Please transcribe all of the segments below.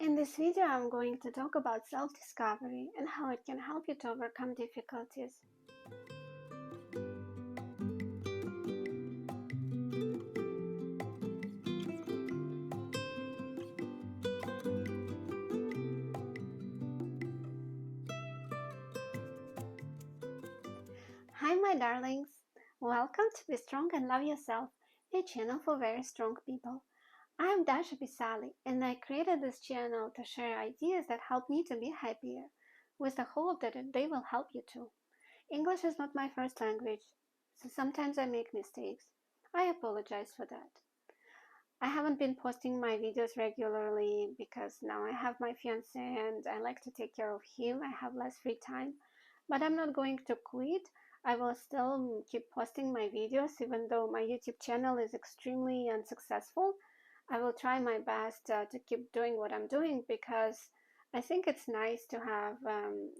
In this video, I'm going to talk about self-discovery and how it can help you to overcome difficulties. Hi, my darlings! Welcome to Be Strong and Love Yourself, a channel for very strong people. I'm Dasha Bisali, and I created this channel to share ideas that help me to be happier, with the hope that they will help you too. English is not my first language, so sometimes I make mistakes. I apologize for that. I haven't been posting my videos regularly because now I have my fiancé and I like to take care of him. I have less free time, but I'm not going to quit. I will still keep posting my videos even though my YouTube channel is extremely unsuccessful. I will try my best to keep doing what I'm doing because I think it's nice to have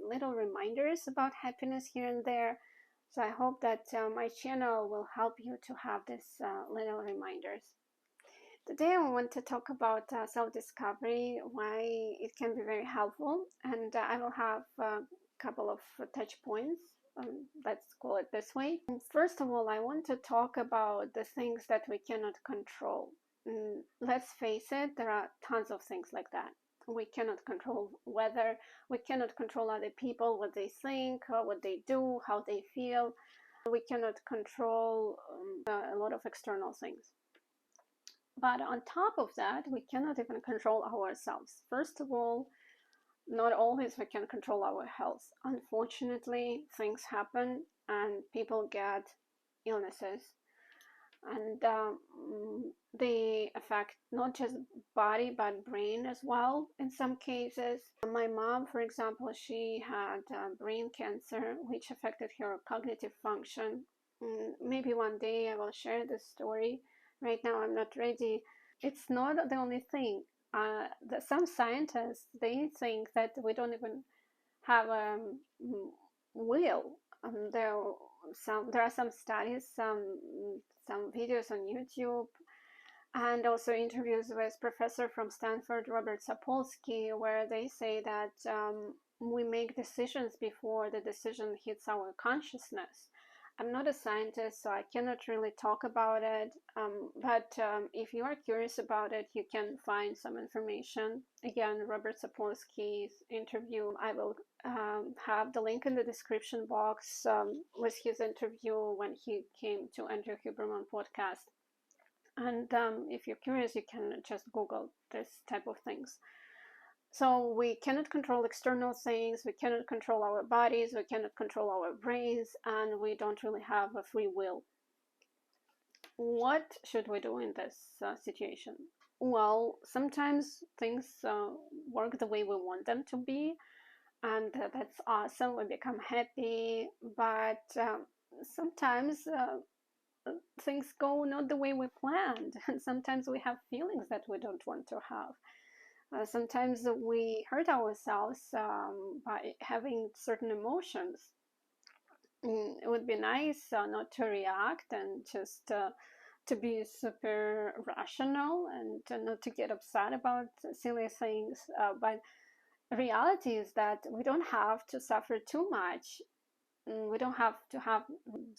little reminders about happiness here and there. So I hope that my channel will help you to have these little reminders. Today I want to talk about self-discovery, why it can be very helpful, and I will have a couple of touch points, let's call it this way. First of all, I want to talk about the things that we cannot control. Let's face it, there are tons of things like that. We cannot control weather, we cannot control other people, what they think, what they do, how they feel. We cannot control a lot of external things. But on top of that, we cannot even control ourselves. First of all, not always we can control our health. Unfortunately, things happen and people get illnesses. And they affect not just body, but brain as well in some cases. My mom, for example, she had brain cancer, which affected her cognitive function. Maybe one day I will share this story. Right now I'm not ready. It's not the only thing. Some scientists, they think that we don't even have a will. There are some studies, some videos on YouTube, and also interviews with professor from Stanford, Robert Sapolsky, where they say that we make decisions before the decision hits our consciousness. I'm not a scientist, so I cannot really talk about it, but if you are curious about it, you can find some information. Again, Robert Sapolsky's interview, I will have the link in the description box with his interview when he came to Andrew Huberman podcast. And if you're curious, you can just Google this type of things. So we cannot control external things, we cannot control our bodies, we cannot control our brains, and we don't really have a free will. What should we do in this situation? Well, sometimes things work the way we want them to be, and that's awesome. We become happy, but sometimes things go not the way we planned, and sometimes we have feelings that we don't want to have. Sometimes we hurt ourselves by having certain emotions. It would be nice not to react and just to be super rational and not to get upset about silly things. But reality is that we don't have to suffer too much. We don't have to have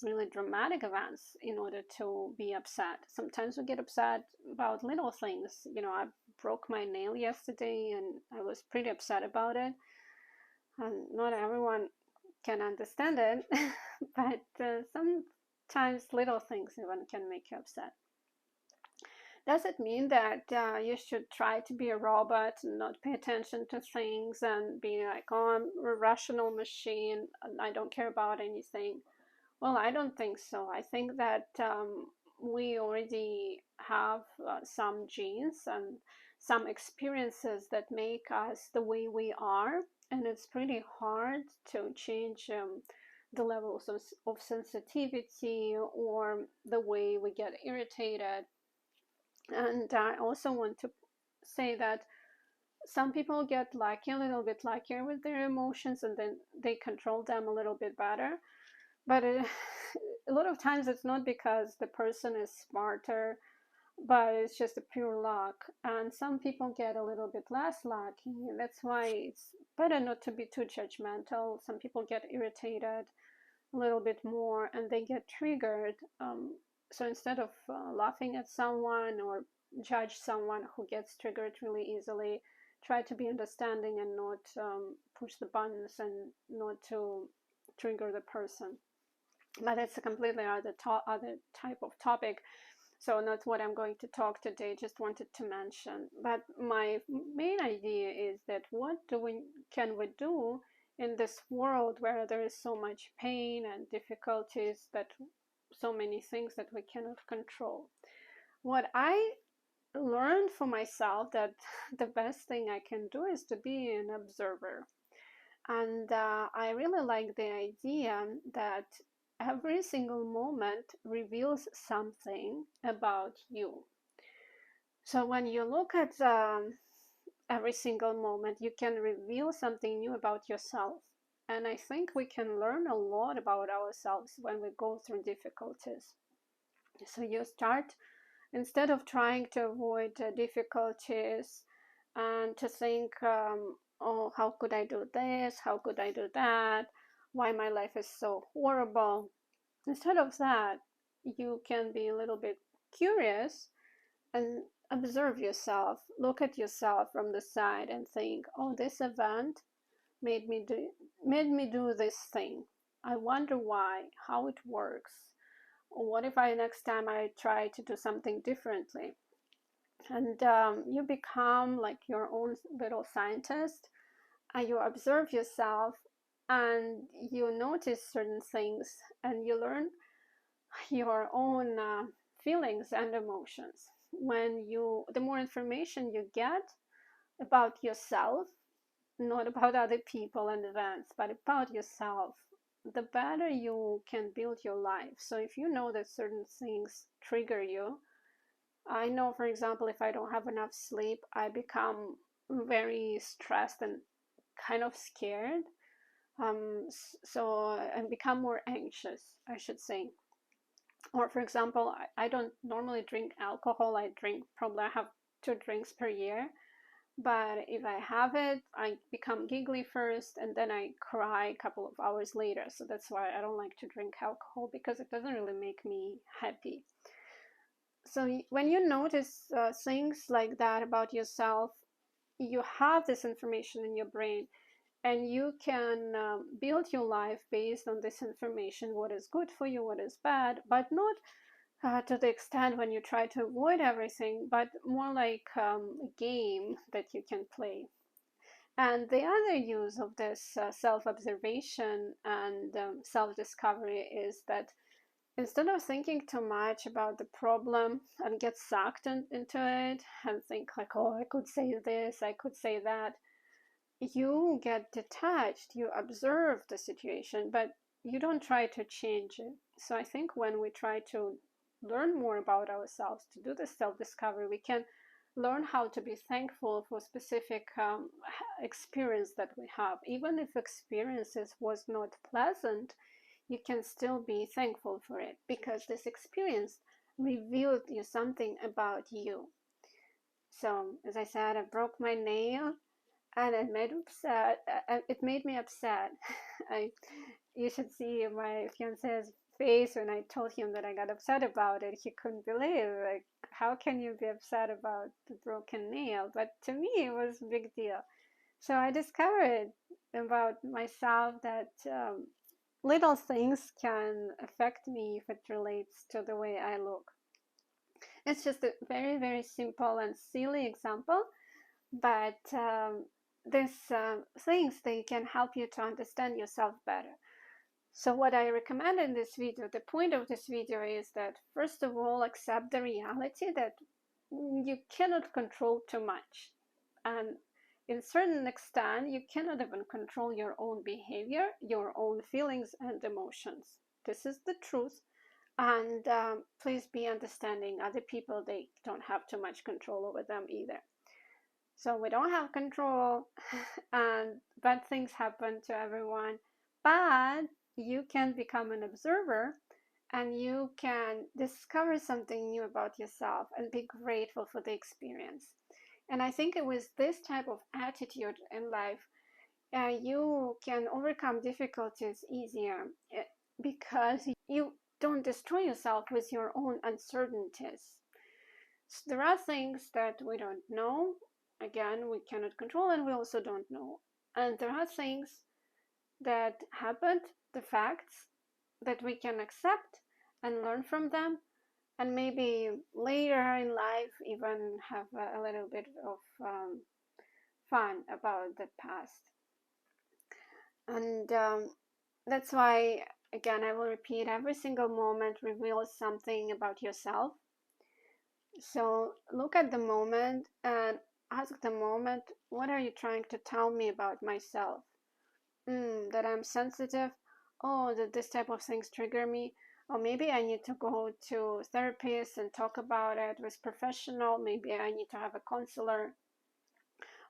really dramatic events in order to be upset. Sometimes we get upset about little things. You know, I broke my nail yesterday and I was pretty upset about it. And not everyone can understand it, but sometimes little things even can make you upset. Does it mean that you should try to be a robot and not pay attention to things and be like, oh, I'm a rational machine and I don't care about anything? Well, I don't think so. I think that we already have some genes and some experiences that make us the way we are, and it's pretty hard to change the levels of sensitivity or the way we get irritated. And I also want to say that some people get lucky, a little bit luckier with their emotions, and then they control them a little bit better. But a lot of times it's not because the person is smarter but it's just a pure luck. And some people get a little bit less lucky. That's why it's better not to be too judgmental. Some people get irritated a little bit more and they get triggered. So instead of laughing at someone or judge someone who gets triggered really easily, try to be understanding and not push the buttons and not to trigger the person. But it's a completely other type of topic, so not what I'm going to talk today, just wanted to mention. But my main idea is that what can we do in this world where there is so much pain and difficulties, that so many things that we cannot control. What I learned for myself, that the best thing I can do is to be an observer. And I really like the idea that every single moment reveals something about you. So when you look at every single moment, you can reveal something new about yourself. And I think we can learn a lot about ourselves when we go through difficulties. So you start, instead of trying to avoid difficulties and to think, oh, how could I do this? How could I do that? Why my life is so horrible? Instead of that, you can be a little bit curious and observe yourself. Look at yourself from the side and think, oh, this event made me do this thing. I wonder why, how it works. Or what if next time I try to do something differently? And you become like your own little scientist. You observe yourself and you notice certain things and you learn your own feelings and emotions. The more information you get about yourself, not about other people and events, but about yourself, the better you can build your life. So if you know that certain things trigger you, I know, for example, if I don't have enough sleep, I become very stressed and kind of scared. So I become more anxious, I should say. Or for example, I don't normally drink alcohol. I have 2 drinks per year. But if I have it, I become giggly first and then I cry a couple of hours later. So that's why I don't like to drink alcohol, because it doesn't really make me happy. So when you notice things like that about yourself, you have this information in your brain and you can build your life based on this information, what is good for you, what is bad, but not to the extent when you try to avoid everything, but more like a game that you can play. And the other use of this self-observation and self-discovery is that instead of thinking too much about the problem and get sucked into it and think like, oh, I could say this, I could say that, you get detached, you observe the situation, but you don't try to change it. So I think when we try to learn more about ourselves, to do the self-discovery, we can learn how to be thankful for specific experience that we have. Even if experiences was not pleasant, you can still be thankful for it, because this experience revealed you something about you. So as I said, I broke my nail and it made me upset. You should see my fiance's face when I told him that I got upset about it. He couldn't believe, like, how can you be upset about the broken nail? But to me, it was a big deal. So I discovered about myself that little things can affect me if it relates to the way I look. It's just a very, very simple and silly example, but these things, they can help you to understand yourself better. So what I recommend in this video, the point of this video is that, first of all, accept the reality that you cannot control too much. And in certain extent, you cannot even control your own behavior, your own feelings and emotions. This is the truth. And please be understanding. Other people, they don't have too much control over them either. So we don't have control and bad things happen to everyone, but you can become an observer and you can discover something new about yourself and be grateful for the experience. And I think it was this type of attitude in life, you can overcome difficulties easier, because you don't destroy yourself with your own uncertainties. So there are things that we don't know. Again, we cannot control, and we also don't know. And there are things that happened, the facts that we can accept and learn from them, and maybe later in life even have a little bit of fun about the past. And that's why, again, I will repeat, every single moment reveals something about yourself. So look at the moment and ask the moment, what are you trying to tell me about myself? That I'm sensitive. Oh, that this type of things trigger me. Or maybe I need to go to therapist and talk about it with professional. Maybe I need to have a counselor.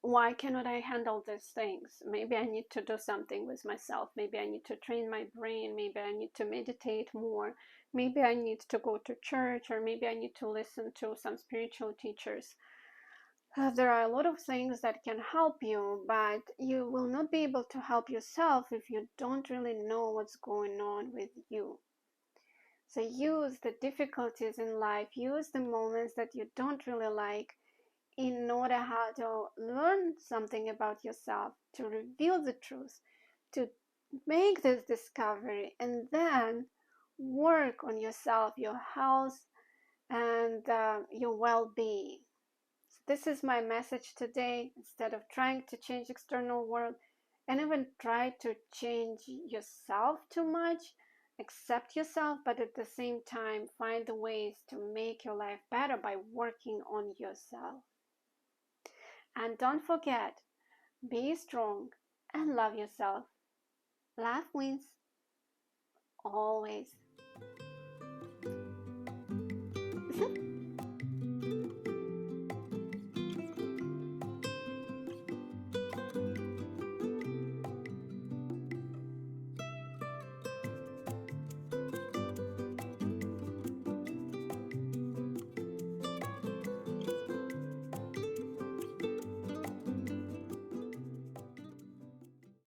Why cannot I handle these things? Maybe I need to do something with myself. Maybe I need to train my brain. Maybe I need to meditate more. Maybe I need to go to church, or maybe I need to listen to some spiritual teachers. There are a lot of things that can help you, but you will not be able to help yourself if you don't really know what's going on with you. So use the difficulties in life, use the moments that you don't really like, in order how to learn something about yourself, to reveal the truth, to make this discovery, and then work on yourself, your health, and your well-being. So this is my message today. Instead of trying to change external world and even try to change yourself too much, accept yourself, but at the same time find the ways to make your life better by working on yourself. And don't forget, be strong and love yourself. Love wins always.